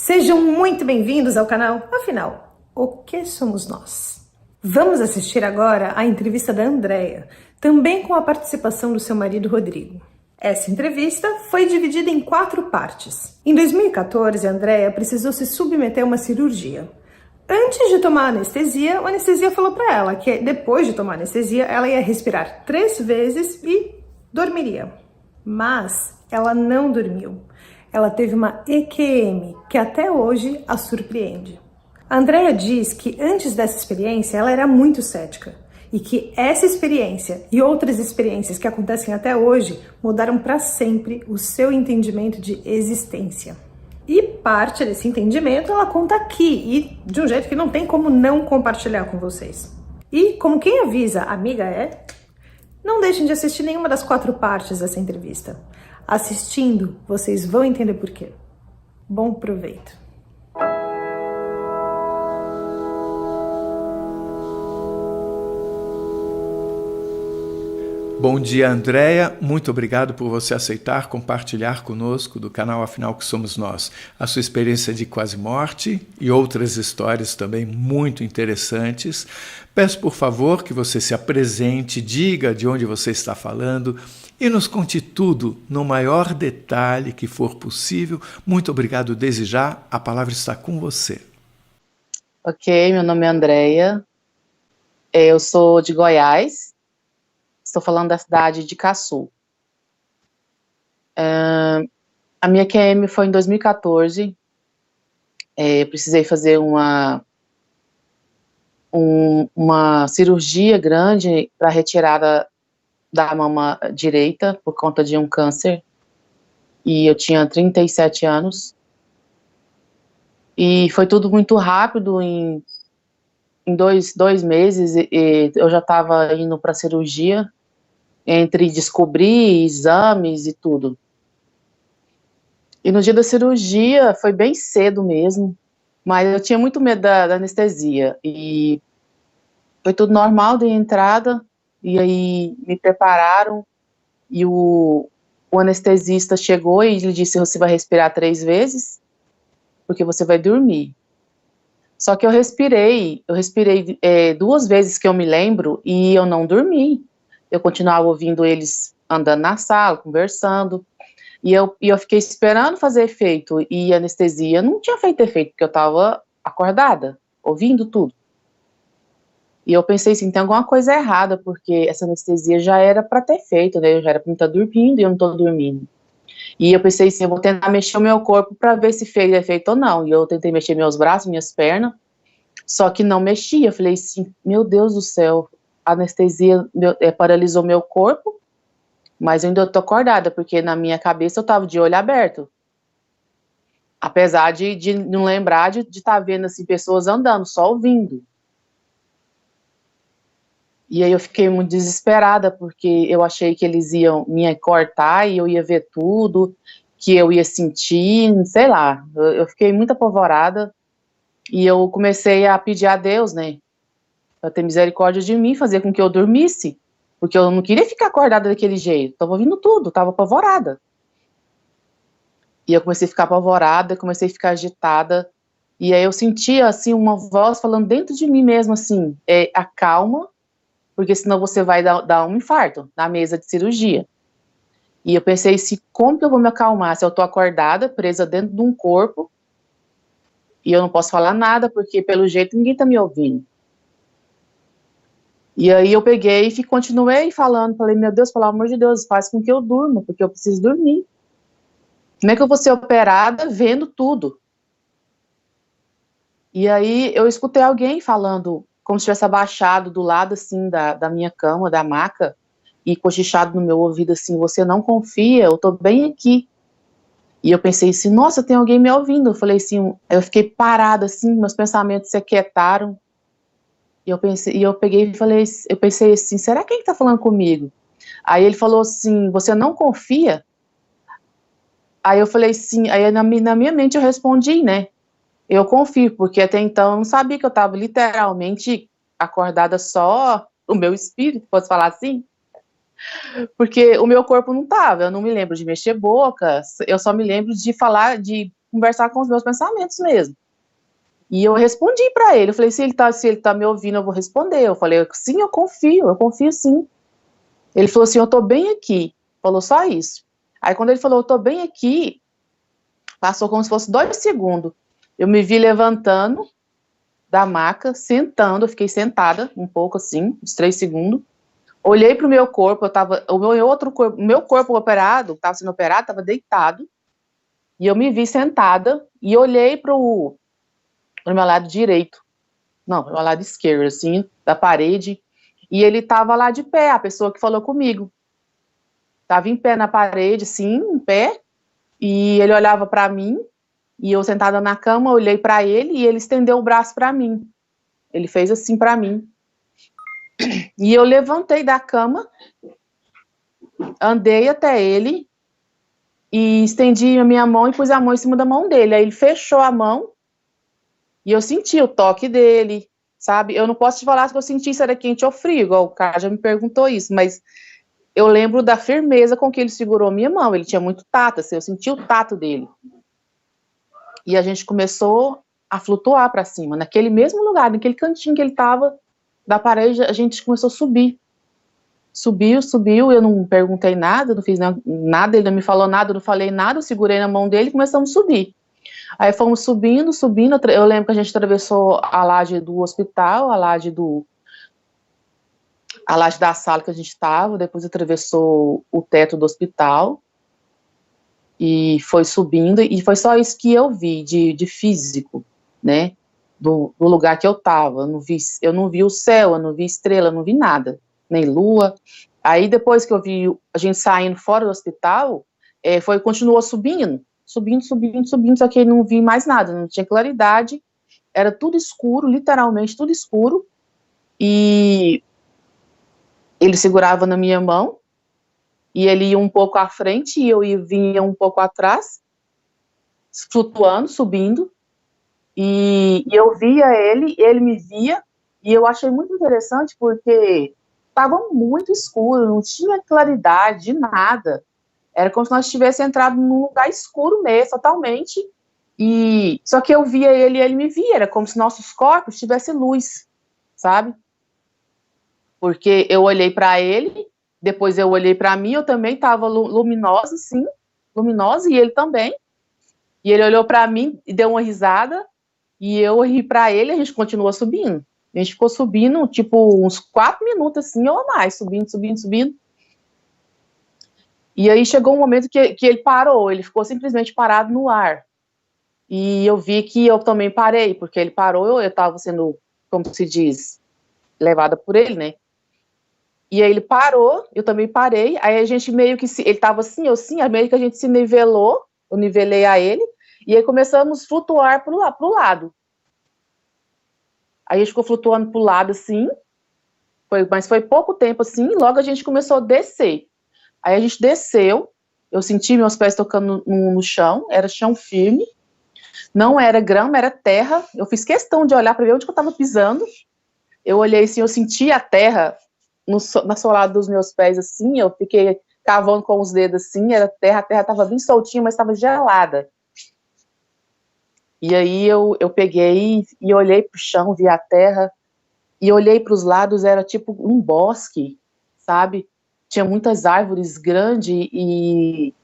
Sejam muito bem-vindos ao canal. Afinal, o que somos nós? Vamos assistir agora a entrevista da Andrea, também com a participação do seu marido Rodrigo. Essa entrevista foi dividida em 4 partes. Em 2014, a Andrea precisou se submeter a uma cirurgia. Antes de tomar anestesia, o anestesia falou para ela que depois de tomar anestesia, ela ia respirar 3 vezes e dormiria. Mas ela não dormiu. Ela teve uma EQM, que até hoje a surpreende. A Andrea diz que antes dessa experiência ela era muito cética e que essa experiência e outras experiências que acontecem até hoje mudaram para sempre o seu entendimento de existência. E parte desse entendimento ela conta aqui e de um jeito que não tem como não compartilhar com vocês. E como quem avisa amiga é, não deixem de assistir nenhuma das 4 partes dessa entrevista. Assistindo, vocês vão entender por quê. Bom proveito. Bom dia, Andrea. Muito obrigado por você aceitar compartilhar conosco do canal Afinal que Somos Nós a sua experiência de quase morte e outras histórias também muito interessantes. Peço, por favor, que você se apresente, diga de onde você está falando e nos conte tudo no maior detalhe que for possível. Muito obrigado desde já. A palavra está com você. Ok, meu nome é Andrea. Eu sou de Goiás. Estou falando da cidade de Caçu. A minha QM foi em 2014. Eu precisei fazer uma cirurgia grande para retirada da mama direita por conta de um câncer. E eu tinha 37 anos. E foi tudo muito rápido. Em dois meses eu já estava indo para a cirurgia, entre descobrir exames e tudo. E no dia da cirurgia foi bem cedo mesmo, mas eu tinha muito medo da anestesia. E foi tudo normal de entrada, e aí me prepararam, e o anestesista chegou e ele disse: você vai respirar 3 vezes, porque você vai dormir. Só que eu respirei 2 vezes que eu me lembro, e eu não dormi. Eu continuava ouvindo eles andando na sala, conversando, e eu fiquei esperando fazer efeito, e a anestesia não tinha feito efeito, porque eu estava acordada, ouvindo tudo. E eu pensei assim, tem alguma coisa errada, porque essa anestesia já era para ter feito, né? Eu já era para estar dormindo e eu não estou dormindo. E eu pensei assim, eu vou tentar mexer o meu corpo para ver se fez efeito ou não. E eu tentei mexer meus braços, minhas pernas, só que não mexia. Eu falei assim, meu Deus do céu, a anestesia paralisou meu corpo, mas eu ainda estou acordada, porque na minha cabeça eu estava de olho aberto. Apesar de não lembrar de estar vendo assim, pessoas andando, só ouvindo. E aí eu fiquei muito desesperada, porque eu achei que eles iam me cortar e eu ia ver tudo, que eu ia sentir, sei lá. Eu fiquei muito apavorada e eu comecei a pedir a Deus, né, para ter misericórdia de mim, fazer com que eu dormisse, porque eu não queria ficar acordada daquele jeito. Estava ouvindo tudo, estava apavorada. E eu comecei a ficar apavorada, comecei a ficar agitada, e aí eu sentia, assim, uma voz falando dentro de mim mesmo, assim, acalma, porque senão você vai dar um infarto na mesa de cirurgia. E eu pensei assim, como que eu vou me acalmar se eu tô acordada, presa dentro de um corpo, e eu não posso falar nada, porque pelo jeito ninguém tá me ouvindo. E aí eu peguei e continuei falando, falei, meu Deus, pelo amor de Deus, faz com que eu durma, porque eu preciso dormir. Como é que eu vou ser operada vendo tudo? E aí eu escutei alguém falando, como se tivesse abaixado do lado, assim, da minha cama, da maca, e cochichado no meu ouvido, assim, você não confia, eu tô bem aqui. E eu pensei assim, nossa, tem alguém me ouvindo. Eu falei assim, eu fiquei parada, assim, meus pensamentos se aquietaram. E eu peguei e falei, eu pensei assim, será que ele tá falando comigo? Aí ele falou assim, você não confia? Aí eu falei assim, aí na minha mente eu respondi, né? Eu confio, porque até então eu não sabia que eu estava literalmente acordada, só o meu espírito, posso falar assim? Porque o meu corpo não estava, eu não me lembro de mexer boca, eu só me lembro de falar, de conversar com os meus pensamentos mesmo. E eu respondi para ele, eu falei, se ele tá me ouvindo, eu vou responder. Eu falei, sim, eu confio sim. Ele falou assim, eu tô bem aqui. Falou só isso. Aí quando ele falou, eu tô bem aqui, passou como se fosse 2 segundos. Eu me vi levantando da maca, sentando, eu fiquei sentada um pouco assim, uns 3 segundos. Olhei pro meu corpo, o meu corpo operado, estava sendo operado, estava deitado. E eu me vi sentada e olhei pro meu lado direito. Não, pro meu lado esquerdo, assim, da parede. E ele estava lá de pé, a pessoa que falou comigo. Estava em pé na parede, assim, em pé. E ele olhava para mim. E eu sentada na cama, olhei para ele e ele estendeu o braço para mim. Ele fez assim para mim. E eu levantei da cama, andei até ele e estendi a minha mão e pus a mão em cima da mão dele. Aí ele fechou a mão e eu senti o toque dele, sabe? Eu não posso te falar se eu senti se era quente ou frio, igual o cara já me perguntou isso, mas eu lembro da firmeza com que ele segurou minha mão. Ele tinha muito tato, assim, eu senti o tato dele. E a gente começou a flutuar para cima, naquele mesmo lugar, naquele cantinho que ele estava da parede, a gente começou a subir. Subiu, eu não perguntei nada, não fiz nada, ele não me falou nada, eu não falei nada, eu segurei na mão dele e começamos a subir. Aí fomos subindo, eu lembro que a gente atravessou a laje do hospital, a laje da sala que a gente estava, depois atravessou o teto do hospital, e foi subindo, e foi só isso que eu vi de físico, né, do lugar que eu estava. Eu não vi o céu, eu não vi estrela, eu não vi nada, nem lua. Aí depois que eu vi a gente saindo fora do hospital, continuou subindo, só que eu não vi mais nada, não tinha claridade, era tudo escuro, literalmente tudo escuro, e ele segurava na minha mão, e ele ia um pouco à frente, e eu vinha um pouco atrás, flutuando, subindo, e eu via ele me via, e eu achei muito interessante, porque estava muito escuro, não tinha claridade de nada, era como se nós tivéssemos entrado num lugar escuro mesmo, totalmente, e só que eu via ele e ele me via, era como se nossos corpos tivessem luz, sabe? Porque eu olhei para ele, depois eu olhei para mim, eu também estava luminosa, sim, luminosa, e ele também. E ele olhou para mim e deu uma risada, e eu ri para ele, e a gente continuou subindo. A gente ficou subindo, tipo, uns 4 minutos, assim, ou mais, subindo. E aí chegou um momento que ele parou, ele ficou simplesmente parado no ar. E eu vi que eu também parei, porque ele parou, eu estava sendo, como se diz, levada por ele, né? E aí ele parou, eu também parei, aí a gente meio que, ele estava assim, eu sim, aí meio que a gente se nivelou, eu nivelei a ele, e aí começamos a flutuar pro lado. Aí a gente ficou flutuando pro lado, assim, mas foi pouco tempo, assim, e logo a gente começou a descer. Aí a gente desceu, eu senti meus pés tocando no chão, era chão firme, não era grama, era terra, eu fiz questão de olhar para ver onde que eu estava pisando, eu olhei assim, eu senti a terra na solada dos meus pés, assim, eu fiquei cavando com os dedos, assim, era terra, a terra estava bem soltinha, mas estava gelada. E aí eu peguei e olhei pro chão, vi a terra, e olhei para os lados, era tipo um bosque, sabe? Tinha muitas árvores grandes e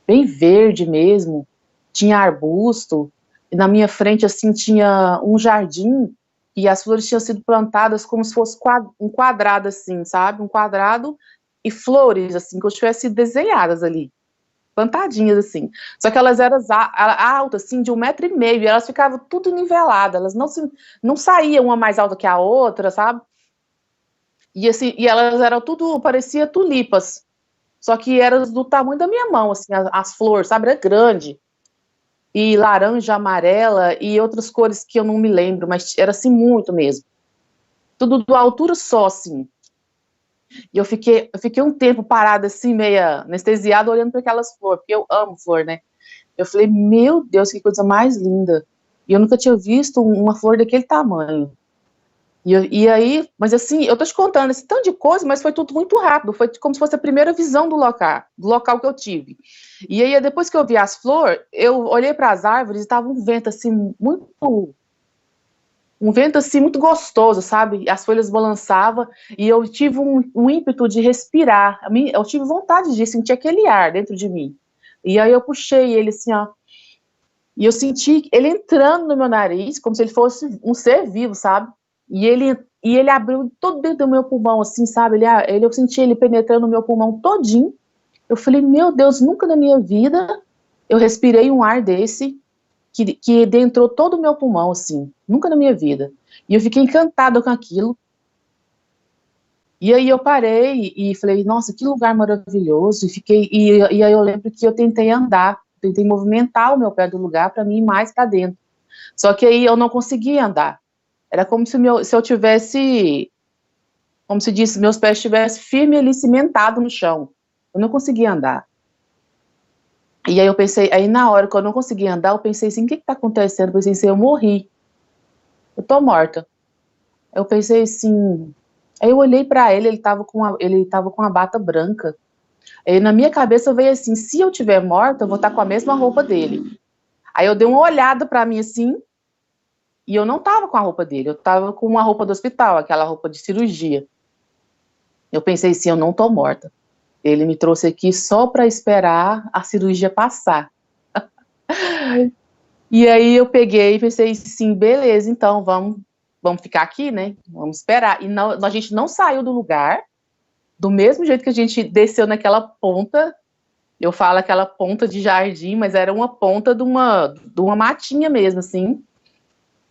bem verde mesmo, tinha arbusto, e na minha frente, assim, tinha um jardim, e as flores tinham sido plantadas como se fosse um quadrado, assim, sabe? Um quadrado e flores, assim, como se tivessem desenhadas ali, plantadinhas, assim. Só que elas eram altas, assim, de 1,5 m, e elas ficavam tudo niveladas, elas não saíam uma mais alta que a outra, sabe? E, assim, e elas eram tudo, parecia tulipas, só que eram do tamanho da minha mão, assim, as flores, sabe? Era grande. E laranja, amarela e outras cores que eu não me lembro, mas era assim muito mesmo. Tudo de altura só, assim. E eu fiquei um tempo parada assim, meia anestesiada, olhando para aquelas flores, porque eu amo flor, né? Eu falei, meu Deus, que coisa mais linda. E eu nunca tinha visto uma flor daquele tamanho. E aí, mas assim, eu tô te contando esse tanto de coisa, mas foi tudo muito rápido, foi como se fosse a primeira visão do local que eu tive. E aí, depois que eu vi as flores, eu olhei para as árvores e estava um vento assim muito gostoso, sabe? As folhas balançavam e eu tive um ímpeto de respirar. Eu tive vontade de sentir aquele ar dentro de mim. E aí eu puxei ele assim, ó, e eu senti ele entrando no meu nariz, como se ele fosse um ser vivo, sabe? E ele abriu todo dentro do meu pulmão, assim, sabe? Eu senti ele penetrando no meu pulmão todinho. Eu falei, meu Deus, nunca na minha vida eu respirei um ar desse que adentrou todo o meu pulmão, assim. Nunca na minha vida. E eu fiquei encantada com aquilo. E aí eu parei e falei, nossa, que lugar maravilhoso. E aí eu lembro que eu tentei movimentar o meu pé do lugar para mim ir mais para dentro. Só que aí eu não conseguia andar. Era como se eu tivesse, como se disse, meus pés estivessem firmes ali, cimentados no chão. Eu não conseguia andar. E aí eu pensei, aí na hora que eu não conseguia andar, eu pensei assim, o que está acontecendo? Eu pensei assim, eu morri. Eu tô morta. Eu pensei assim, aí eu olhei para ele, ele tava com uma bata branca. Aí na minha cabeça veio assim, se eu tiver morta, eu vou estar com a mesma roupa dele. Aí eu dei uma olhada para mim assim, e eu não tava com a roupa dele, eu tava com uma roupa do hospital, aquela roupa de cirurgia. Eu pensei assim, eu não tô morta. Ele me trouxe aqui só para esperar a cirurgia passar. E aí eu peguei e pensei assim, beleza, então vamos ficar aqui, né? Vamos esperar. E não, a gente não saiu do lugar, do mesmo jeito que a gente desceu naquela ponta. Eu falo aquela ponta de jardim, mas era uma ponta de uma matinha mesmo, assim.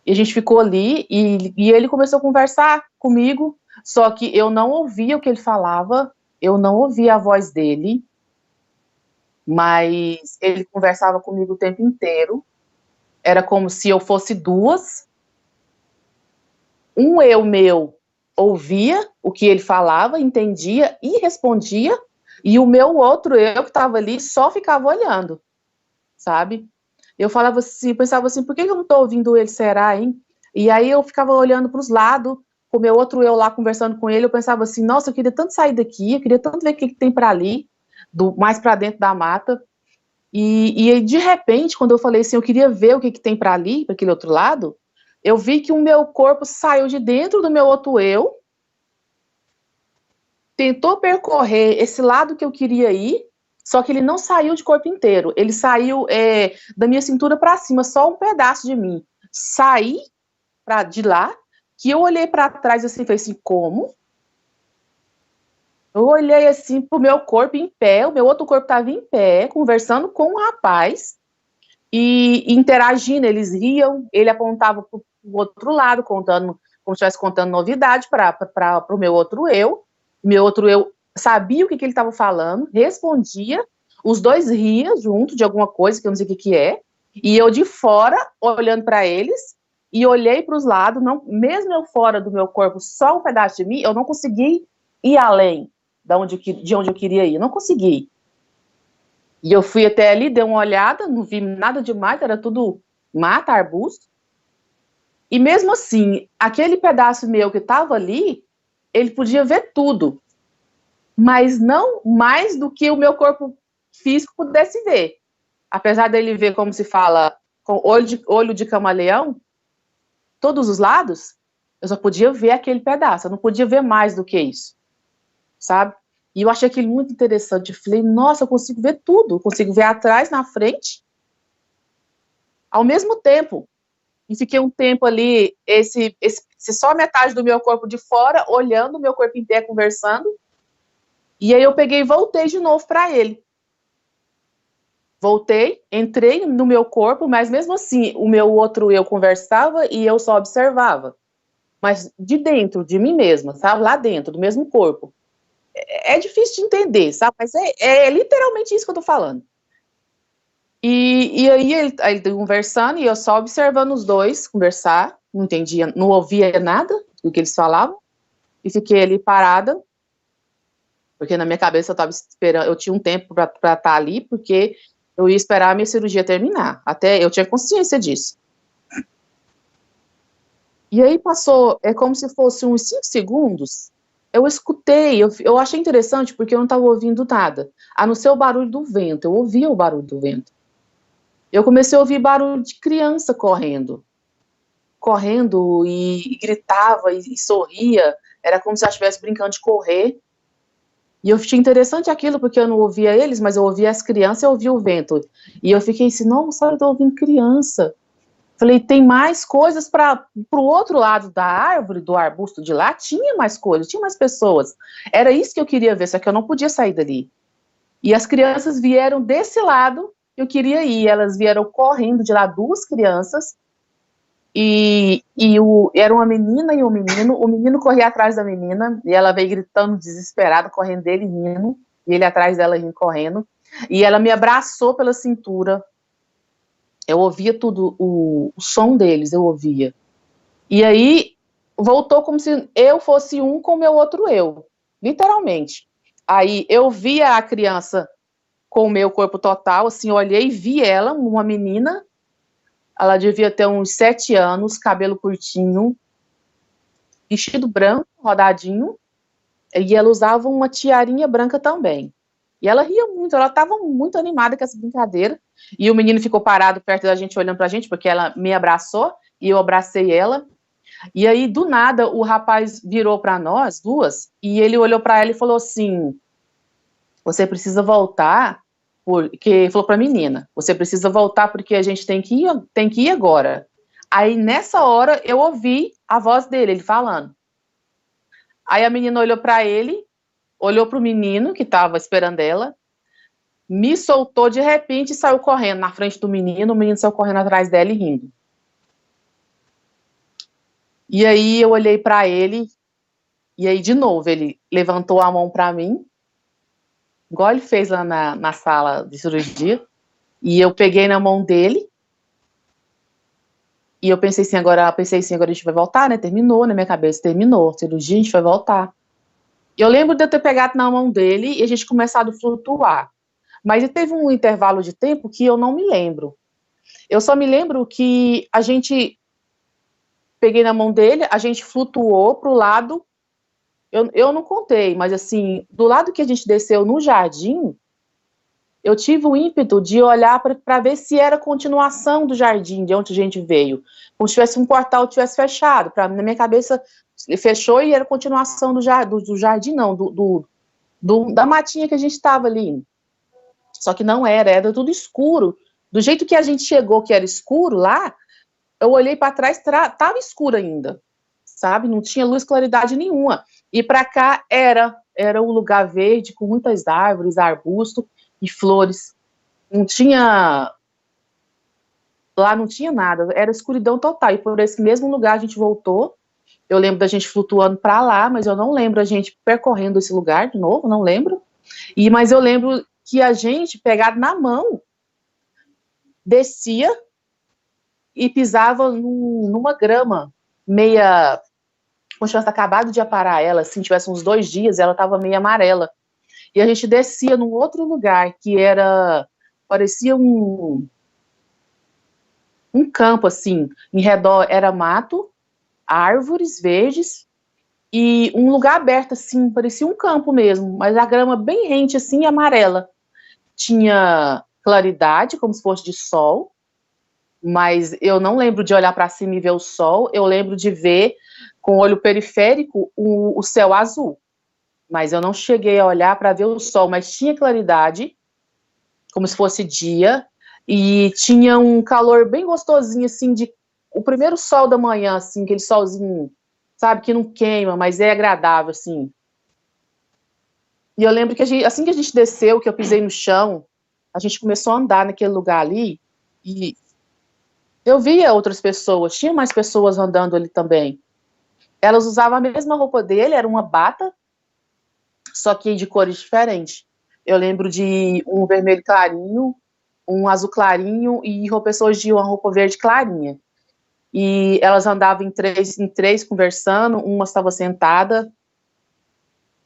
E a gente ficou ali e ele começou a conversar comigo, só que eu não ouvia o que ele falava, eu não ouvia a voz dele, mas ele conversava comigo o tempo inteiro. Era como se eu fosse duas. Um eu meu ouvia o que ele falava, entendia e respondia, e o meu outro eu que estava ali só ficava olhando, sabe? Eu falava assim, pensava assim, por que eu não estou ouvindo ele, será, hein? E aí eu ficava olhando para os lados, com o meu outro eu lá conversando com ele, eu pensava assim, nossa, eu queria tanto sair daqui, eu queria tanto ver o que tem para ali, mais para dentro da mata. E de repente, quando eu falei assim, eu queria ver o que tem para ali, para aquele outro lado, eu vi que o meu corpo saiu de dentro do meu outro eu, tentou percorrer esse lado que eu queria ir, só que ele não saiu de corpo inteiro, ele saiu da minha cintura para cima, só um pedaço de mim. Saí de lá, que eu olhei para trás assim, falei assim, como? Eu olhei assim pro meu corpo em pé, o meu outro corpo estava em pé, conversando com o rapaz, e interagindo, eles riam, ele apontava para o outro lado, contando, como se estivesse contando novidade para o meu outro eu sabia o que ele estava falando, respondia, os dois riam junto de alguma coisa, que eu não sei o que é, e eu de fora, olhando para eles, e olhei para os lados, não, mesmo eu fora do meu corpo, só um pedaço de mim, eu não consegui ir além de onde eu queria ir, não consegui. E eu fui até ali, dei uma olhada, não vi nada demais, era tudo mata, arbusto. E mesmo assim, aquele pedaço meu que estava ali, ele podia ver tudo, mas não mais do que o meu corpo físico pudesse ver. Apesar dele ver, como se fala, com olho de camaleão, todos os lados, eu só podia ver aquele pedaço, eu não podia ver mais do que isso, sabe? E eu achei aquilo muito interessante. Eu falei, nossa, eu consigo ver tudo. Eu consigo ver atrás, na frente, ao mesmo tempo. E fiquei um tempo ali, só metade do meu corpo de fora, olhando o meu corpo em pé, conversando. E aí eu peguei e voltei de novo para ele. Voltei, entrei no meu corpo, mas mesmo assim, o meu outro eu conversava e eu só observava. Mas de dentro, de mim mesma, sabe? Lá dentro, do mesmo corpo. É difícil de entender, sabe? Mas é literalmente isso que eu tô falando. E aí ele conversando e eu só observando os dois conversar, não entendia, não ouvia nada do que eles falavam, e fiquei ali parada, porque na minha cabeça eu tava esperando, eu tinha um tempo para estar ali, porque eu ia esperar a minha cirurgia terminar, até eu tinha consciência disso. E aí passou, é como se fosse uns 5 segundos, eu escutei, eu achei interessante porque eu não estava ouvindo nada, a não ser o barulho do vento, eu ouvia o barulho do vento. Eu comecei a ouvir barulho de criança correndo e gritava e sorria, era como se ela estivesse brincando de correr. E eu achei interessante aquilo, porque eu não ouvia eles, mas eu ouvia as crianças e eu ouvia o vento. E eu fiquei assim, nossa, eu tô ouvindo criança. Falei, tem mais coisas para o outro lado da árvore, do arbusto de lá, tinha mais coisas, tinha mais pessoas. Era isso que eu queria ver, só que eu não podia sair dali. E as crianças vieram desse lado, eu queria ir, elas vieram correndo de lá, 2 crianças, era uma menina e um menino, o menino corria atrás da menina, e ela veio gritando, desesperada, correndo dele, rindo, e ele atrás dela rindo, correndo, e ela me abraçou pela cintura, eu ouvia tudo, o som deles, eu ouvia, e aí voltou como se eu fosse um com o meu outro eu, literalmente. Aí eu via a criança com o meu corpo total, assim, eu olhei e vi ela, uma menina, ela devia ter uns 7 anos, cabelo curtinho, vestido branco, rodadinho, e ela usava uma tiarinha branca também. E ela ria muito, ela estava muito animada com essa brincadeira, e o menino ficou parado perto da gente, olhando pra gente, porque ela me abraçou, e eu abracei ela, e aí, do nada, o rapaz virou para nós, 2, e ele olhou para ela e falou assim, você precisa voltar, porque, falou para a menina, você precisa voltar porque a gente tem que ir agora. Aí, nessa hora, eu ouvi a voz dele, ele falando. Aí a menina olhou para ele, olhou para o menino, que estava esperando ela, me soltou de repente e saiu correndo na frente do menino, o menino saiu correndo atrás dela e rindo. E aí eu olhei para ele, e aí de novo ele levantou a mão para mim, igual ele fez lá na sala de cirurgia, e eu peguei na mão dele, e eu pensei assim, agora a gente vai voltar, né, terminou, na minha cabeça, terminou, cirurgia, a gente vai voltar. E eu lembro de eu ter pegado na mão dele e a gente começado a flutuar, mas teve um intervalo de tempo que eu não me lembro. Eu só me lembro que a gente, peguei na mão dele, a gente flutuou pro lado, eu não contei, mas assim, do lado que a gente desceu no jardim, eu tive o ímpeto de olhar para ver se era continuação do jardim, de onde a gente veio. Como se tivesse um portal tivesse fechado. Na minha cabeça, fechou e era continuação do jardim, não, da matinha que a gente estava ali. Só que não era tudo escuro. Do jeito que a gente chegou, que era escuro lá, eu olhei para trás, estava escuro ainda, sabe? Não tinha luz, claridade nenhuma. E para cá era um lugar verde, com muitas árvores, arbustos, e flores, não tinha, lá não tinha nada, era escuridão total, e por esse mesmo lugar a gente voltou, eu lembro da gente flutuando para lá, mas eu não lembro a gente percorrendo esse lugar de novo, não lembro, mas eu lembro que a gente, pegado na mão, descia e pisava numa grama, meia, como se tivesse acabado de aparar ela, assim, tivesse uns 2 dias, ela estava meio amarela, e a gente descia num outro lugar, que parecia um campo, assim, em redor era mato, árvores verdes, e um lugar aberto, assim, parecia um campo mesmo, mas a grama bem rente, assim, amarela. Tinha claridade, como se fosse de sol, mas eu não lembro de olhar para cima e ver o sol, eu lembro de ver, com o olho periférico, o céu azul. Mas eu não cheguei a olhar para ver o sol, mas tinha claridade, como se fosse dia, e tinha um calor bem gostosinho, assim, o primeiro sol da manhã, assim, aquele solzinho, sabe, que não queima, mas é agradável, assim. E eu lembro que assim que a gente desceu, que eu pisei no chão, a gente começou a andar naquele lugar ali, e eu via outras pessoas, tinha mais pessoas andando ali também. Elas usavam a mesma roupa dele, era uma bata, só que de cores diferentes. Eu lembro de um vermelho clarinho, um azul clarinho e pessoas de uma roupa verde clarinha. E elas andavam em três conversando, uma estava sentada.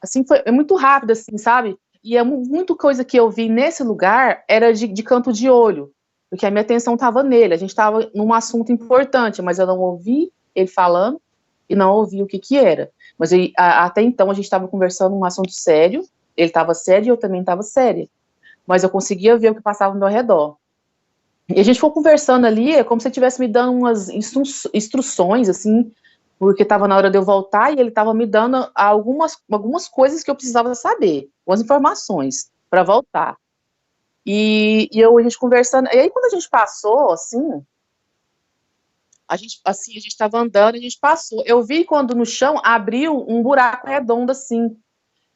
Assim, é muito rápido, assim, sabe? E muita coisa que eu vi nesse lugar era de canto de olho, porque a minha atenção estava nele. A gente estava num assunto importante, mas eu não ouvi ele falando, e não ouvi o que era. Mas até então a gente estava conversando um assunto sério, ele estava sério e eu também estava séria. Mas eu conseguia ver o que passava ao meu redor. E a gente ficou conversando ali, é como se ele estivesse me dando umas instruções, assim, porque estava na hora de eu voltar e ele estava me dando algumas coisas que eu precisava saber, algumas informações para voltar. E a gente conversando, e aí quando a gente passou, assim, a gente estava andando, a gente passou, eu vi quando no chão abriu um buraco redondo, assim,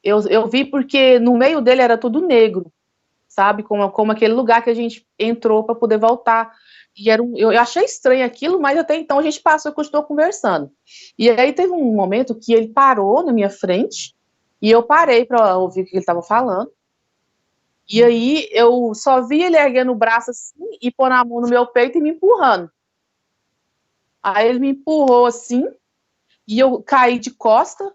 eu vi porque no meio dele era tudo negro, sabe, como aquele lugar que a gente entrou para poder voltar, e eu achei estranho aquilo, mas até então a gente passou e continuou conversando, e aí teve um momento que ele parou na minha frente, e eu parei para ouvir o que ele estava falando, e aí eu só vi ele erguendo o braço assim, e pôr a mão no meu peito e me empurrando, aí ele me empurrou assim, e eu caí de costa,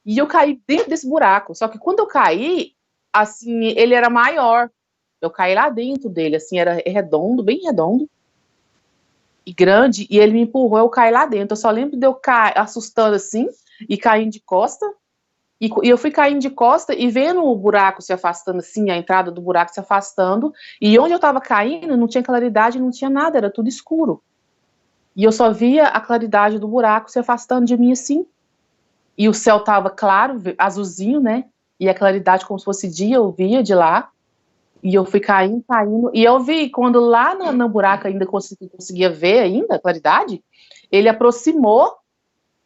e eu caí dentro desse buraco, só que quando eu caí, assim, ele era maior, eu caí lá dentro dele, assim, era redondo, bem redondo, e grande, e ele me empurrou, eu caí lá dentro, eu só lembro de eu cair, assustando assim, e caindo de costa, e eu fui caindo de costa, e vendo o buraco se afastando assim, a entrada do buraco se afastando, e onde eu tava caindo, não tinha claridade, não tinha nada, era tudo escuro, e eu só via a claridade do buraco se afastando de mim assim, e o céu tava claro, azulzinho, né, e a claridade como se fosse dia, eu via de lá, e eu fui caindo, e eu vi, quando lá no buraco ainda conseguia ver ainda, a claridade, ele aproximou,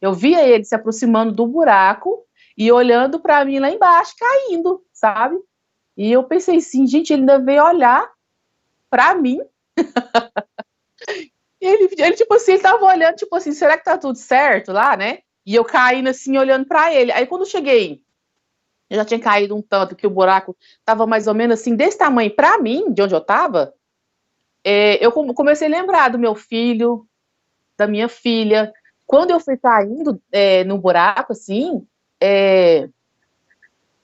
eu via ele se aproximando do buraco, e olhando pra mim lá embaixo, caindo, sabe, e eu pensei assim, gente, ele ainda veio olhar pra mim, e ele tipo assim, ele tava olhando, tipo assim, será que tá tudo certo lá, né, e eu caindo assim, olhando pra ele, aí quando eu cheguei, eu já tinha caído um tanto que o buraco estava mais ou menos assim, desse tamanho para mim, de onde eu estava, eu comecei a lembrar do meu filho, da minha filha. Quando eu fui caindo no buraco, assim,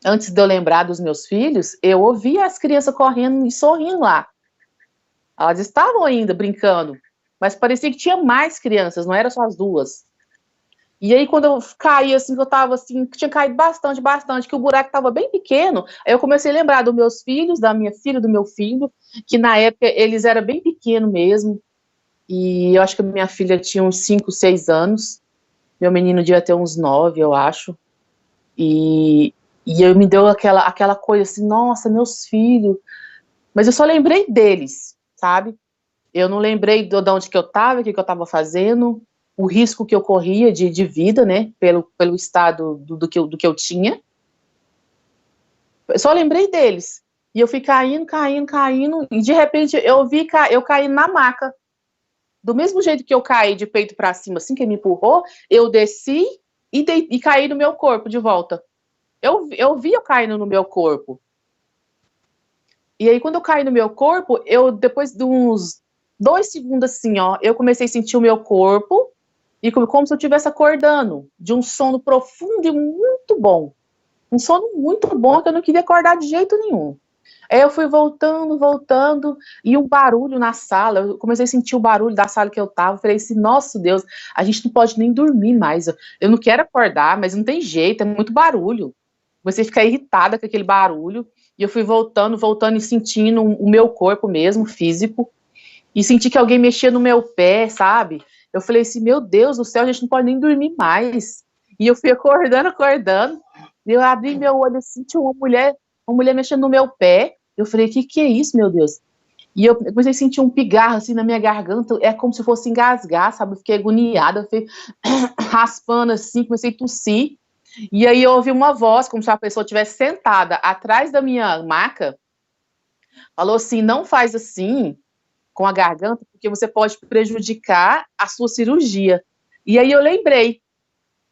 antes de eu lembrar dos meus filhos, eu ouvia as crianças correndo e sorrindo lá. Elas estavam ainda brincando, mas parecia que tinha mais crianças, não eram só as duas. E aí, quando eu caí, assim, que eu tava, assim, que tinha caído bastante, que o buraco tava bem pequeno, aí eu comecei a lembrar dos meus filhos, da minha filha, do meu filho, que na época eles eram bem pequenos mesmo, e eu acho que a minha filha tinha uns 5, 6 anos, meu menino devia ter uns 9, eu acho, e eu me deu aquela coisa assim, nossa, meus filhos, mas eu só lembrei deles, sabe? Eu não lembrei de onde que eu tava, o que eu tava fazendo, o risco que eu corria de vida, né, pelo estado do que eu tinha. Eu só lembrei deles. E eu fui caindo, e de repente eu caí na maca. Do mesmo jeito que eu caí de peito para cima, assim que ele me empurrou, eu desci e caí no meu corpo de volta. Eu vi eu caindo no meu corpo. E aí, quando eu caí no meu corpo, depois de uns 2 segundos assim, ó, eu comecei a sentir o meu corpo, e como se eu estivesse acordando de um sono profundo e muito bom. Um sono muito bom que eu não queria acordar de jeito nenhum. Aí eu fui voltando, e um barulho na sala, eu comecei a sentir o barulho da sala que eu tava, falei assim, nossa Deus, a gente não pode nem dormir mais, eu não quero acordar, mas não tem jeito, é muito barulho. Comecei a ficar irritada com aquele barulho, e eu fui voltando e sentindo o meu corpo mesmo, físico, e senti que alguém mexia no meu pé, sabe? Eu falei assim, meu Deus do céu, a gente não pode nem dormir mais. E eu fui acordando, e eu abri meu olho assim, tinha uma mulher mexendo no meu pé. Eu falei, que é isso, meu Deus? E eu comecei a sentir um pigarro assim na minha garganta, é como se fosse engasgar, sabe? Eu fiquei agoniada, eu fiquei raspando assim, comecei a tossir. E aí eu ouvi uma voz, como se a pessoa estivesse sentada atrás da minha maca, falou assim, não faz assim com a garganta, porque você pode prejudicar a sua cirurgia. E aí eu lembrei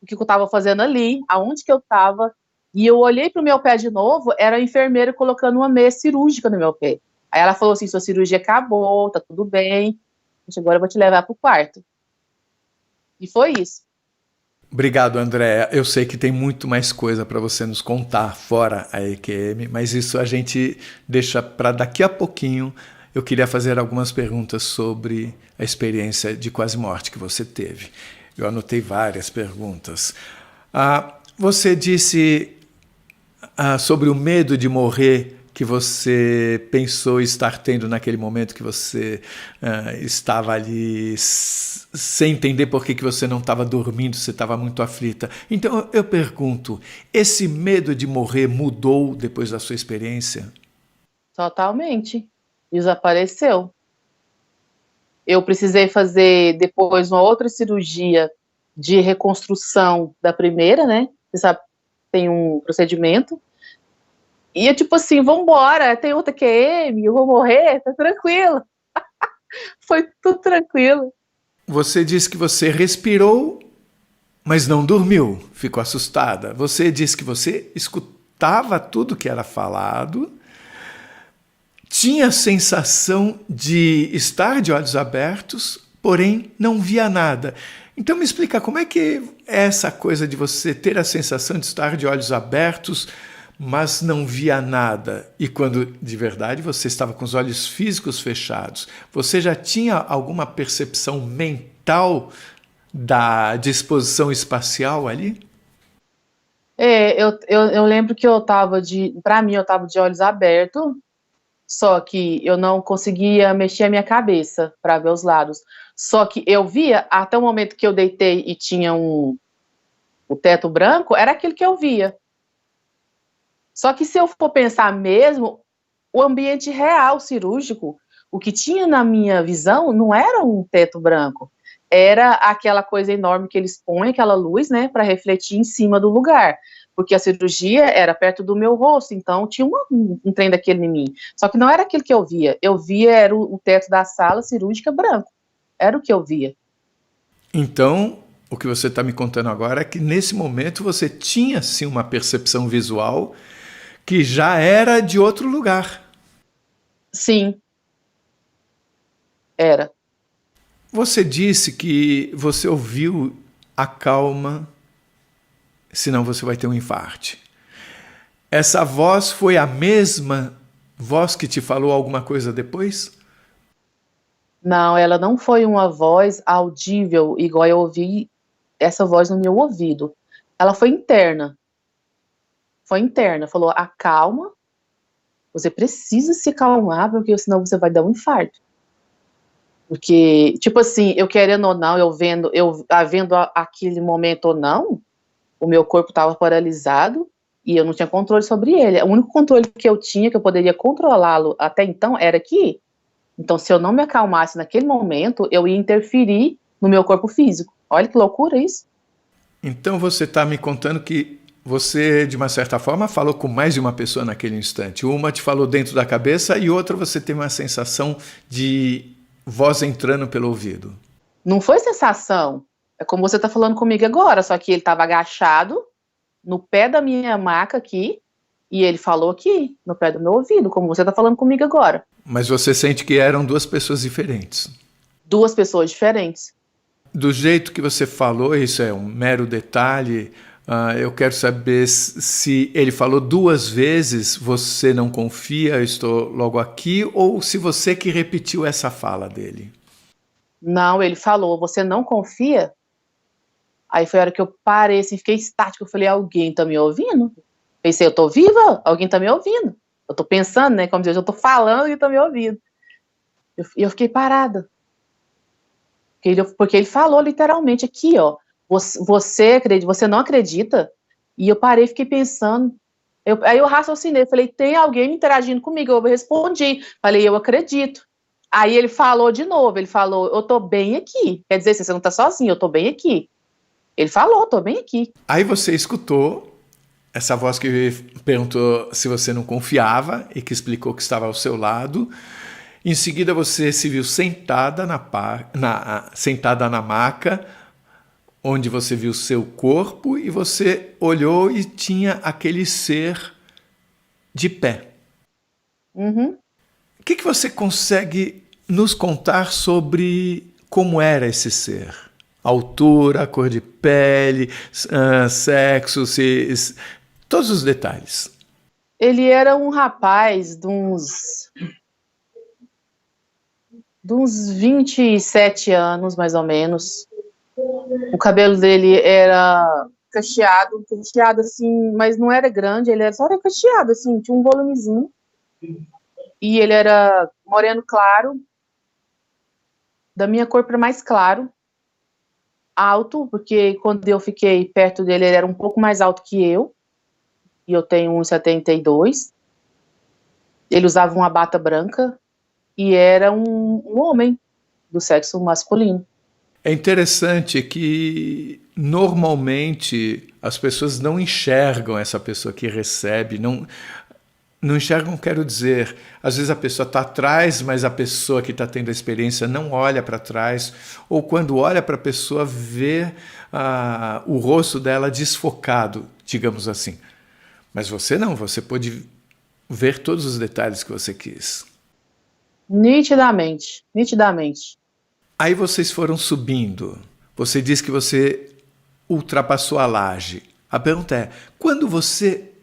o que eu estava fazendo ali, aonde que eu estava, e eu olhei para o meu pé de novo, era a enfermeira colocando uma meia cirúrgica no meu pé. Aí ela falou assim, sua cirurgia acabou, tá tudo bem, agora eu vou te levar para o quarto. E foi isso. Obrigado, Andréa. Eu sei que tem muito mais coisa para você nos contar fora a EQM, mas isso a gente deixa para daqui a pouquinho. Eu queria fazer algumas perguntas sobre a experiência de quase morte que você teve. Eu anotei várias perguntas. Você disse sobre o medo de morrer que você pensou estar tendo naquele momento que você estava ali sem entender por que você não estava dormindo, você estava muito aflita. Então eu pergunto, esse medo de morrer mudou depois da sua experiência? Totalmente. Desapareceu. Eu precisei fazer depois uma outra cirurgia de reconstrução da primeira, né? Você sabe, tem um procedimento. E eu, tipo assim, vambora, tem outra QM, eu vou morrer, tá tranquilo. Foi tudo tranquilo. Você disse que você respirou, mas não dormiu, ficou assustada. Você disse que você escutava tudo que era falado, tinha a sensação de estar de olhos abertos, porém não via nada. Então me explica como é que é essa coisa de você ter a sensação de estar de olhos abertos, mas não via nada. E quando de verdade você estava com os olhos físicos fechados, você já tinha alguma percepção mental da disposição espacial ali? Eu lembro que pra mim eu tava de olhos abertos, só que eu não conseguia mexer a minha cabeça para ver os lados. Só que eu via, até o momento que eu deitei e tinha o teto branco, era aquilo que eu via. Só que se eu for pensar mesmo, o ambiente real cirúrgico, o que tinha na minha visão não era um teto branco, era aquela coisa enorme que eles põem, aquela luz, né, para refletir em cima do lugar, porque a cirurgia era perto do meu rosto, então tinha um trem daquele em mim. Só que não era aquilo que eu via era o teto da sala cirúrgica branco, era o que eu via. Então, o que você está me contando agora é que nesse momento você tinha sim uma percepção visual que já era de outro lugar. Sim, era. Você disse que você ouviu acalma, senão você vai ter um infarte. Essa voz foi a mesma voz que te falou alguma coisa depois? Não, ela não foi uma voz audível, igual eu ouvi essa voz no meu ouvido. Ela foi interna. Foi interna. Falou, acalma, você precisa se acalmar, porque senão você vai dar um infarto. Porque, tipo assim, eu querendo ou não, eu vendo aquele momento ou não, o meu corpo estava paralisado e eu não tinha controle sobre ele. O único controle que eu tinha, que eu poderia controlá-lo até então, era aqui. Então, se eu não me acalmasse naquele momento, eu ia interferir no meu corpo físico. Olha que loucura isso. Então você está me contando que você, de uma certa forma, falou com mais de uma pessoa naquele instante. Uma te falou dentro da cabeça e outra você teve uma sensação de voz entrando pelo ouvido. Não foi sensação. É como você está falando comigo agora, só que ele estava agachado no pé da minha maca aqui e ele falou aqui, no pé do meu ouvido, como você está falando comigo agora. Mas você sente que eram duas pessoas diferentes. Duas pessoas diferentes. Do jeito que você falou, isso é um mero detalhe, eu quero saber se ele falou duas vezes, você não confia, eu estou logo aqui, ou se você que repetiu essa fala dele. Não, ele falou, você não confia? Aí foi a hora que eu parei, assim, fiquei estática, eu falei, alguém tá me ouvindo? Pensei, eu tô viva? Alguém tá me ouvindo? Eu tô pensando, né, como diz, eu tô falando e tá me ouvindo. E eu fiquei parada. Porque ele falou literalmente aqui, ó, você não acredita? E eu parei, fiquei pensando. Aí eu raciocinei, falei, tem alguém interagindo comigo? Eu respondi, falei, eu acredito. Aí ele falou de novo, ele falou, eu tô bem aqui. Quer dizer, você não tá sozinho, eu tô bem aqui. Ele falou, tô bem aqui. Aí você escutou essa voz que perguntou se você não confiava e que explicou que estava ao seu lado. Em seguida você se viu sentada sentada na maca, onde você viu seu corpo e você olhou e tinha aquele ser de pé. Uhum. O que você consegue nos contar sobre como era esse ser? Altura, cor de pele, sexo, todos os detalhes. Ele era um rapaz de uns 27 anos, mais ou menos. O cabelo dele era cacheado assim, mas não era grande, ele era só era cacheado, assim, tinha um volumezinho. E ele era moreno claro, da minha cor para mais claro, alto, porque quando eu fiquei perto dele, ele era um pouco mais alto que eu, e eu tenho 1,72. Ele usava uma bata branca e era um homem do sexo masculino. É interessante que normalmente as pessoas não enxergam essa pessoa que recebe, não enxergam, quero dizer, às vezes a pessoa está atrás, mas a pessoa que está tendo a experiência não olha para trás, ou quando olha para a pessoa vê o rosto dela desfocado, digamos assim. Mas você não, você pôde ver todos os detalhes que você quis. Nitidamente, nitidamente. Aí vocês foram subindo. Você disse que você ultrapassou a laje. A pergunta é, quando você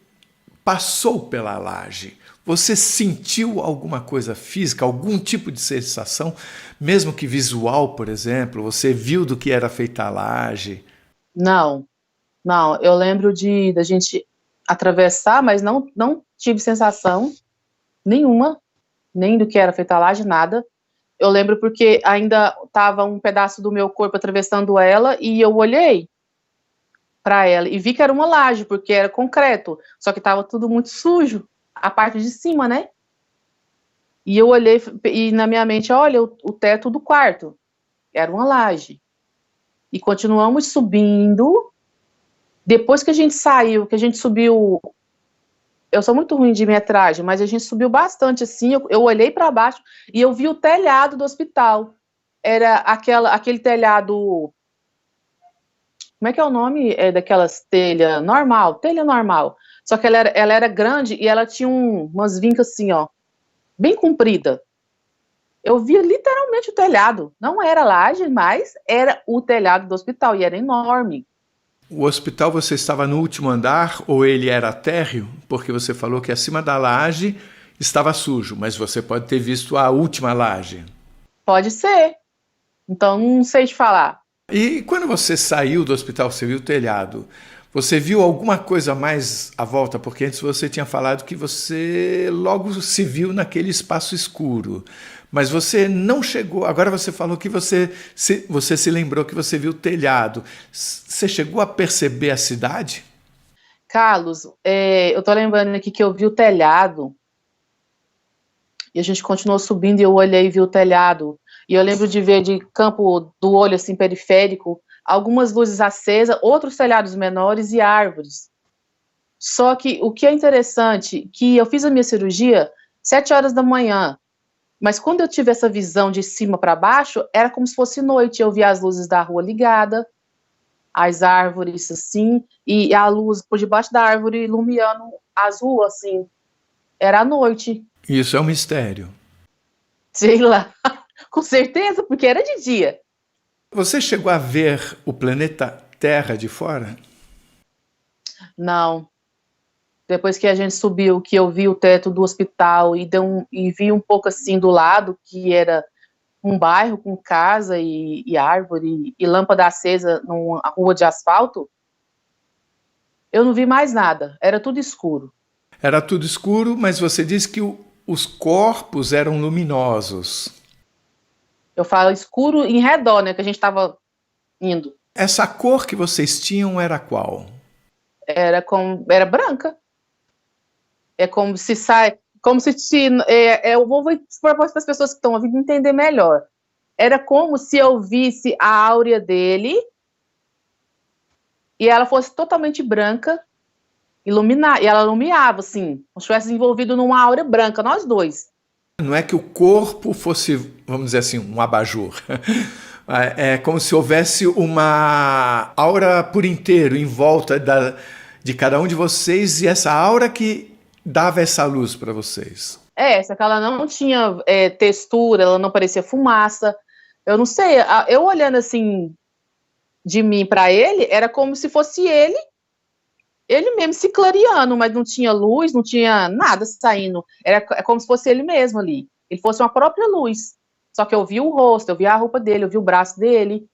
passou pela laje, você sentiu alguma coisa física, algum tipo de sensação, mesmo que visual, por exemplo? Você viu do que era feita a laje? Não, eu lembro da gente atravessar, mas não tive sensação nenhuma, nem do que era feita a laje, nada. Eu lembro porque ainda estava um pedaço do meu corpo atravessando ela e eu olhei para ela e vi que era uma laje, porque era concreto, só que estava tudo muito sujo, a parte de cima, né? E eu olhei e na minha mente, olha, o teto do quarto era uma laje. E continuamos subindo. Depois que a gente saiu, que a gente subiu, eu sou muito ruim de metragem, mas a gente subiu bastante assim, eu olhei para baixo e eu vi o telhado do hospital. Era aquele telhado, como é que é o nome daquelas telha normal. Só que ela era grande e ela tinha umas vincas assim, ó, bem comprida. Eu via literalmente o telhado. Não era laje, mas era o telhado do hospital e era enorme. O hospital você estava no último andar ou ele era térreo? Porque você falou que acima da laje estava sujo, mas você pode ter visto a última laje. Pode ser. Então, não sei te falar. E quando você saiu do hospital, você viu o telhado, você viu alguma coisa mais à volta? Porque antes você tinha falado que você logo se viu naquele espaço escuro. Mas você não chegou. Agora você falou que você se lembrou que você viu o telhado. Você chegou a perceber a cidade? Carlos, eu tô lembrando aqui que eu vi o telhado e a gente continuou subindo e eu olhei e vi o telhado. E eu lembro de ver de campo do olho, assim, periférico, algumas luzes acesas, outros telhados menores e árvores. Só que o que é interessante, que eu fiz a minha cirurgia 7 horas da manhã, mas quando eu tive essa visão de cima para baixo, era como se fosse noite. Eu via as luzes da rua ligada, as árvores assim, e a luz por debaixo da árvore iluminando azul, assim. Era a noite. Isso é um mistério. Sei lá, com certeza, porque era de dia. Você chegou a ver o planeta Terra de fora? Não. Depois que a gente subiu, que eu vi o teto do hospital e vi um pouco assim do lado, que era um bairro com casa e árvore e lâmpada acesa numa rua de asfalto, eu não vi mais nada, era tudo escuro. Era tudo escuro, mas você disse que os corpos eram luminosos. Eu falo escuro em redor, né, que a gente estava indo. Essa cor que vocês tinham era qual? Era branca. É como se eu vou propor para as pessoas que estão ouvindo entender melhor. Era como se eu visse a áurea dele e ela fosse totalmente branca, e ela iluminava, assim, como se estivesse envolvido numa áurea branca, nós dois. Não é que o corpo fosse, vamos dizer assim, um abajur. É como se houvesse uma aura por inteiro em volta de cada um de vocês e essa aura que dava essa luz para vocês. Só que ela não tinha textura, ela não parecia fumaça. Eu não sei, eu olhando assim de mim para ele, era como se fosse ele mesmo se clareando, mas não tinha luz, não tinha nada saindo. É como se fosse ele mesmo ali. Ele fosse uma própria luz. Só que eu vi o rosto, eu vi a roupa dele, eu vi o braço dele.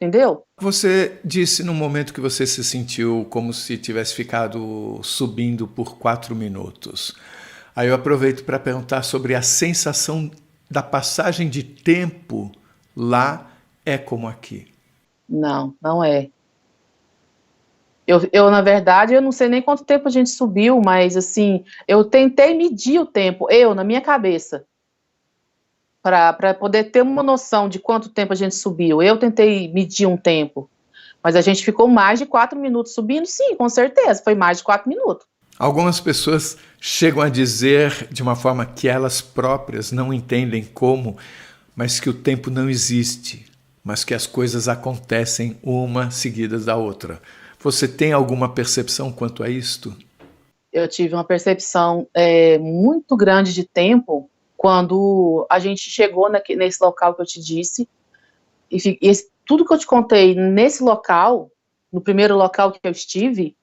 entendeu? Você disse no momento que você se sentiu como se tivesse ficado subindo por 4 minutos. Aí eu aproveito para perguntar sobre a sensação da passagem de tempo lá é como aqui. Não, não é. Na verdade, eu não sei nem quanto tempo a gente subiu, mas, assim, eu tentei medir o tempo, na minha cabeça, para poder ter uma noção de quanto tempo a gente subiu. Eu tentei medir um tempo, mas a gente ficou mais de 4 minutos subindo, sim, com certeza, foi mais de 4 minutos. Algumas pessoas chegam a dizer de uma forma que elas próprias não entendem como, mas que o tempo não existe, mas que as coisas acontecem uma seguida da outra. Você tem alguma percepção quanto a isto? Eu tive uma percepção muito grande de tempo quando a gente chegou nesse local que eu te disse, tudo que eu te contei nesse local, no primeiro local que eu estive,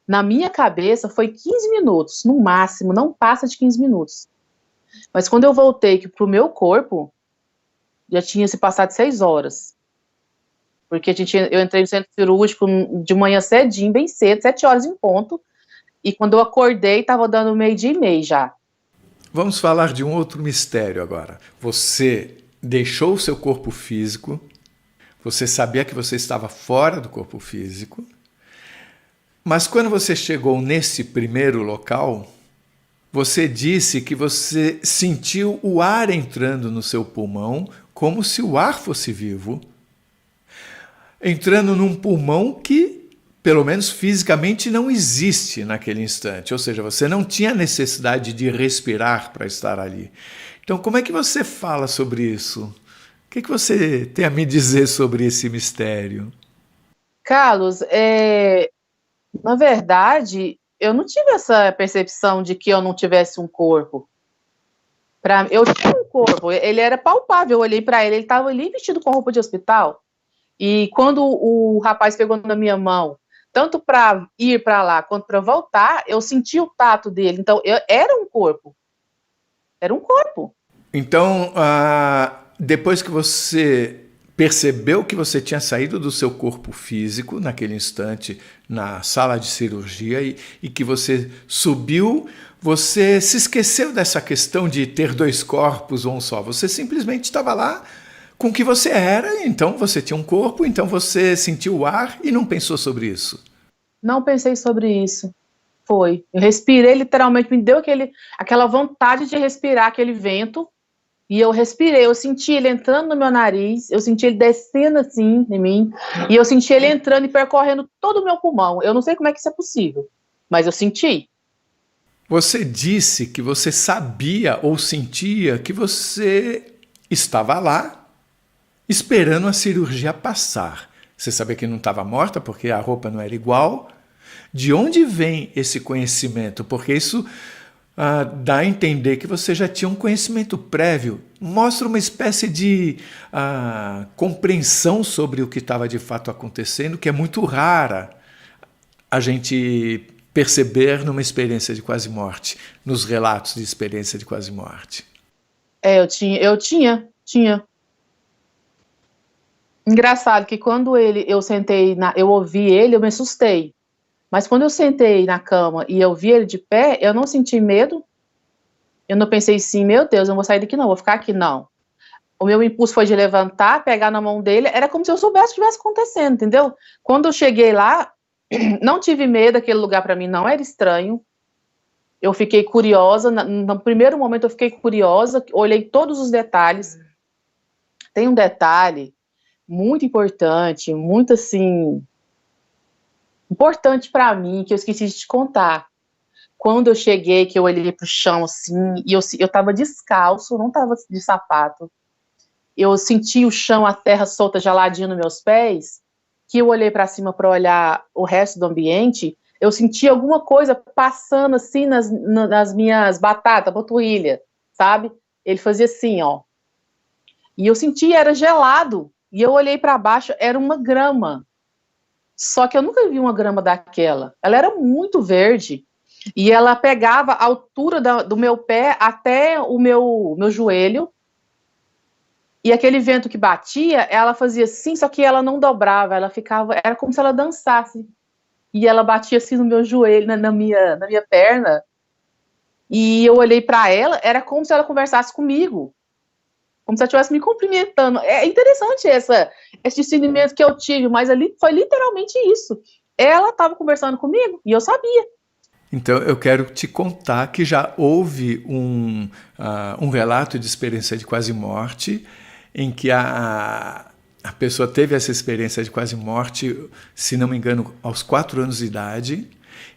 na minha cabeça foi 15 minutos, no máximo, não passa de 15 minutos. Mas quando eu voltei para o meu corpo, já tinha se passado 6 horas. Porque eu entrei no centro cirúrgico de manhã cedinho, bem cedo, 7 horas em ponto, e quando eu acordei, estava dando 12:30 já. Vamos falar de um outro mistério agora. Você deixou o seu corpo físico, você sabia que você estava fora do corpo físico, mas quando você chegou nesse primeiro local, você disse que você sentiu o ar entrando no seu pulmão, como se o ar fosse vivo, entrando num pulmão que, pelo menos fisicamente, não existe naquele instante. Ou seja, você não tinha necessidade de respirar para estar ali. Então, como é que você fala sobre isso? O que você tem a me dizer sobre esse mistério? Carlos, na verdade, eu não tive essa percepção de que eu não tivesse um corpo. Eu tinha um corpo, ele era palpável, eu olhei para ele estava ali vestido com roupa de hospital. E quando o rapaz pegou na minha mão, tanto para ir para lá quanto para voltar, eu senti o tato dele. Então, era um corpo. Era um corpo. Então, depois que você percebeu que você tinha saído do seu corpo físico, naquele instante, na sala de cirurgia, e que você subiu, você se esqueceu dessa questão de ter 2 corpos ou um só. Você simplesmente estava lá com o que você era, então você tinha um corpo, então você sentiu o ar e não pensou sobre isso. Não pensei sobre isso. Foi. Eu respirei literalmente, me deu aquela vontade de respirar aquele vento, e eu respirei, eu senti ele entrando no meu nariz, eu senti ele descendo assim em mim, e eu senti ele entrando e percorrendo todo o meu pulmão. Eu não sei como é que isso é possível, mas eu senti. Você disse que você sabia ou sentia que você estava lá, esperando a cirurgia passar. Você sabia que não estava morta porque a roupa não era igual. De onde vem esse conhecimento? Porque isso dá a entender que você já tinha um conhecimento prévio. Mostra uma espécie de compreensão sobre o que estava de fato acontecendo, que é muito rara a gente perceber numa experiência de quase morte, nos relatos de experiência de quase morte. Eu tinha. Engraçado que quando eu ouvi ele, eu me assustei. Mas quando eu sentei na cama e eu vi ele de pé, eu não senti medo. Eu não pensei assim, meu Deus, eu não vou sair daqui não, vou ficar aqui não. O meu impulso foi de levantar, pegar na mão dele, era como se eu soubesse o que estivesse acontecendo, entendeu? Quando eu cheguei lá, não tive medo, aquele lugar para mim não era estranho. Eu fiquei curiosa, no primeiro momento eu fiquei curiosa, olhei todos os detalhes. Tem um detalhe muito importante, muito assim, importante para mim, que eu esqueci de te contar. Quando eu cheguei, que eu olhei pro chão assim, e eu tava descalço, não tava de sapato. Eu senti o chão, a terra solta, geladinha nos meus pés, que eu olhei para cima para olhar o resto do ambiente, eu senti alguma coisa passando assim nas minhas batatas, panturrilha, sabe? Ele fazia assim, ó. E eu senti, era gelado. E eu olhei para baixo, era uma grama. Só que eu nunca vi uma grama daquela. Ela era muito verde. E ela pegava a altura do meu pé até o meu joelho. E aquele vento que batia, ela fazia assim, só que ela não dobrava, ela ficava, era como se ela dançasse. E ela batia assim no meu joelho, na minha perna. E eu olhei para ela, era como se ela conversasse comigo. Como se ela estivesse me cumprimentando. É interessante esse discernimento que eu tive, mas ali foi literalmente isso. Ela estava conversando comigo e eu sabia. Então, eu quero te contar que já houve um relato de experiência de quase morte, em que a pessoa teve essa experiência de quase morte, se não me engano, aos 4 anos de idade,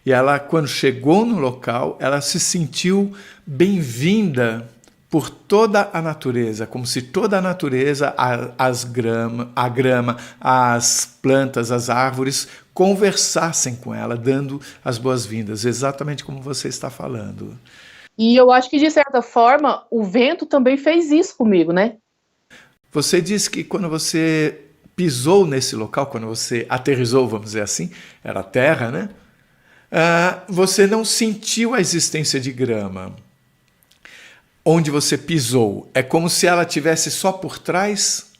e ela, quando chegou no local, ela se sentiu bem-vinda por toda a natureza, como se toda a natureza, a grama, as plantas, as árvores, conversassem com ela, dando as boas-vindas, exatamente como você está falando. E eu acho que, de certa forma, o vento também fez isso comigo, né? Você disse que quando você pisou nesse local, quando você aterrissou, vamos dizer assim, era terra, né? Você não sentiu a existência de grama. Onde você pisou, é como se ela tivesse só por trás?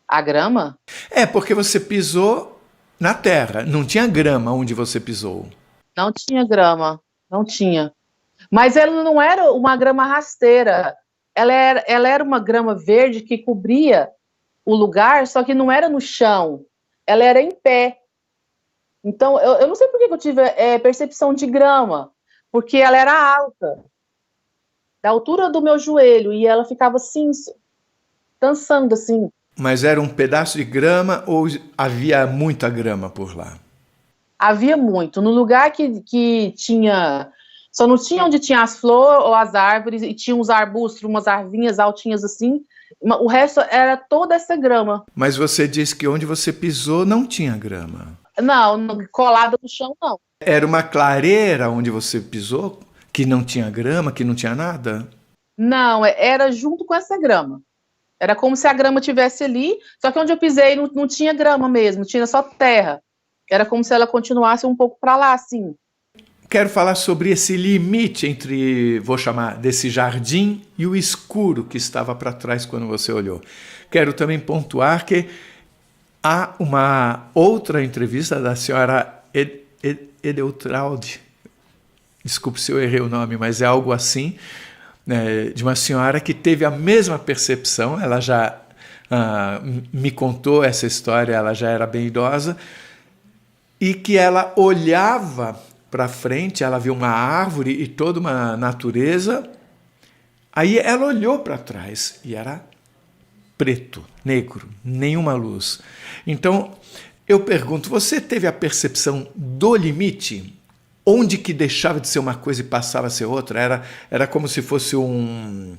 A grama? É, porque você pisou na terra, não tinha grama onde você pisou. Não tinha grama, não tinha. Mas ela não era uma grama rasteira, ela era uma grama verde que cobria o lugar, só que não era no chão, ela era em pé. Então, eu não sei por que eu tive percepção de grama, porque ela era alta, da altura do meu joelho, e ela ficava assim, dançando assim. Mas era um pedaço de grama ou havia muita grama por lá? Havia muito. No lugar que tinha... Só não tinha onde tinha as flores ou as árvores, e tinha uns arbustos, umas arvinhas altinhas assim. O resto era toda essa grama. Mas você disse que onde você pisou não tinha grama. Não, colada no chão, não. Era uma clareira onde você pisou, que não tinha grama, que não tinha nada? Não, era junto com essa grama. Era como se a grama tivesse ali, só que onde eu pisei não tinha grama mesmo, tinha só terra. Era como se ela continuasse um pouco para lá, assim. Quero falar sobre esse limite entre, vou chamar, desse jardim e o escuro que estava para trás quando você olhou. Quero também pontuar que há uma outra entrevista da senhora Edeltraud, desculpe se eu errei o nome, mas é algo assim, né, de uma senhora que teve a mesma percepção, ela já me contou essa história, ela já era bem idosa, e que ela olhava para frente, ela viu uma árvore e toda uma natureza, aí ela olhou para trás e era preto, negro, nenhuma luz. Então, eu pergunto, você teve a percepção do limite? Onde que deixava de ser uma coisa e passava a ser outra? Era como se fosse um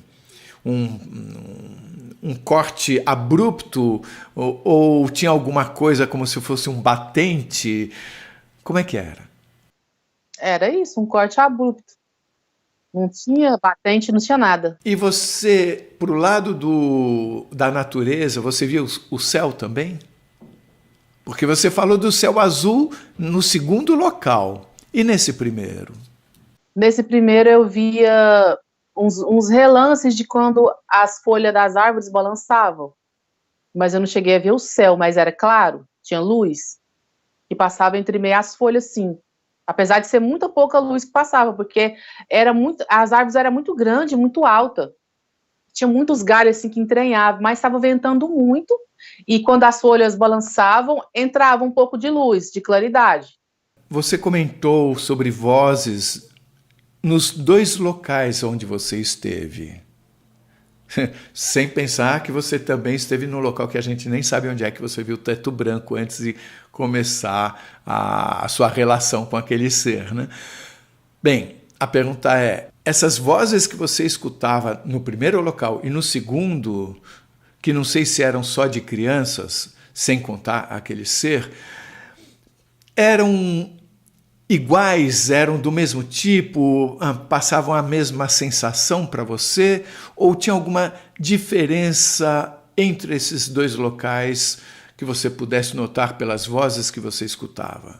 corte abrupto ou tinha alguma coisa como se fosse um batente? Como é que era? Era isso, um corte abrupto. Não tinha batente, não tinha nada. E você, pro lado da natureza, você viu o céu também? Porque você falou do céu azul no segundo local. E nesse primeiro? Nesse primeiro eu via uns relances de quando as folhas das árvores balançavam. Mas eu não cheguei a ver o céu, mas era claro, tinha luz, que passava entre meio as folhas, sim. Apesar de ser muito pouca luz que passava, porque as árvores eram muito grandes, muito altas. Tinha muitos galhos assim que entranhavam, mas estava ventando muito, e quando as folhas balançavam, entrava um pouco de luz, de claridade. Você comentou sobre vozes nos 2 locais onde você esteve. Sem pensar que você também esteve num local que a gente nem sabe onde é que você viu o teto branco antes de começar a sua relação com aquele ser, né? Bem, a pergunta é, essas vozes que você escutava no primeiro local e no segundo, que não sei se eram só de crianças, sem contar aquele ser, eram iguais, eram do mesmo tipo, passavam a mesma sensação para você, ou tinha alguma diferença entre esses 2 locais que você pudesse notar pelas vozes que você escutava?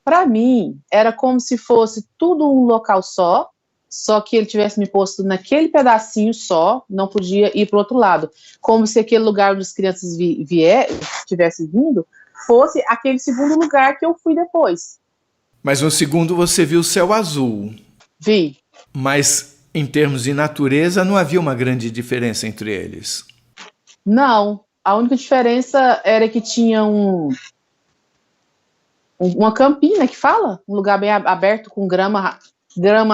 Para mim, era como se fosse tudo um local só só que ele tivesse me posto naquele pedacinho só, não podia ir para o outro lado. Como se aquele lugar onde as crianças tivessem vindo, fosse aquele segundo lugar que eu fui depois. Mas no segundo você viu o céu azul. Vi. Mas em termos de natureza não havia uma grande diferença entre eles. Não, a única diferença era que tinha uma campina que fala, um lugar bem aberto com grama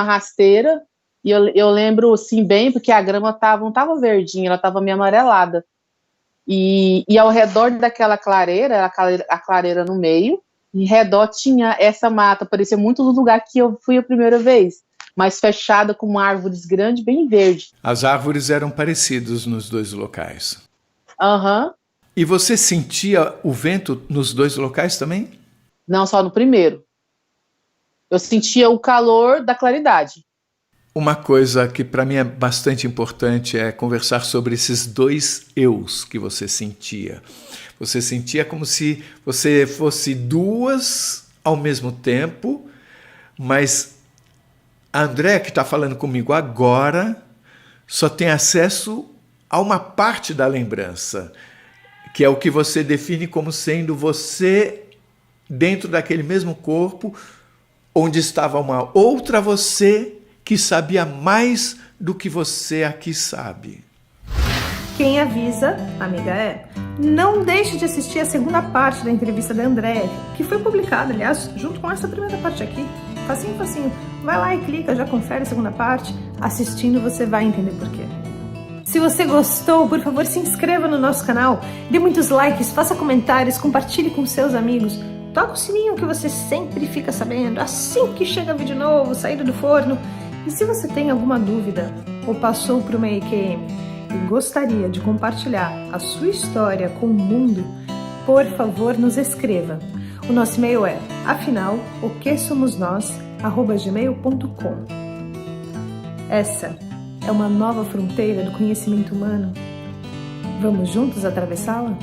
rasteira, e eu lembro assim bem, porque a grama não estava verdinha, ela estava meio amarelada. E ao redor daquela clareira, a clareira no meio, em redor tinha essa mata, parecia muito do lugar que eu fui a primeira vez, mas fechada com árvores grandes, bem verde. As árvores eram parecidas nos dois locais. Aham. E você sentia o vento nos dois locais também? Não, só no primeiro. Eu sentia o calor da claridade. Uma coisa que para mim é bastante importante é conversar sobre esses dois eus que você sentia. Você sentia como se você fosse duas ao mesmo tempo, mas a Andréa, que está falando comigo agora, só tem acesso a uma parte da lembrança, que é o que você define como sendo você dentro daquele mesmo corpo, onde estava uma outra você que sabia mais do que você aqui sabe. Quem avisa, amiga é. Não deixe de assistir a segunda parte da entrevista da Andréa, que foi publicada, aliás, junto com essa primeira parte aqui. Facinho, facinho. Vai lá e clica, já confere a segunda parte. Assistindo você vai entender por quê. Se você gostou, por favor, se inscreva no nosso canal, dê muitos likes, faça comentários, compartilhe com seus amigos. Toca o sininho que você sempre fica sabendo assim que chega vídeo novo, saído do forno. E se você tem alguma dúvida ou passou por uma EQM e gostaria de compartilhar a sua história com o mundo, por favor, nos escreva. O nosso e-mail é afinal.oquesomosnós@gmail.com. Essa é uma nova fronteira do conhecimento humano. Vamos juntos atravessá-la?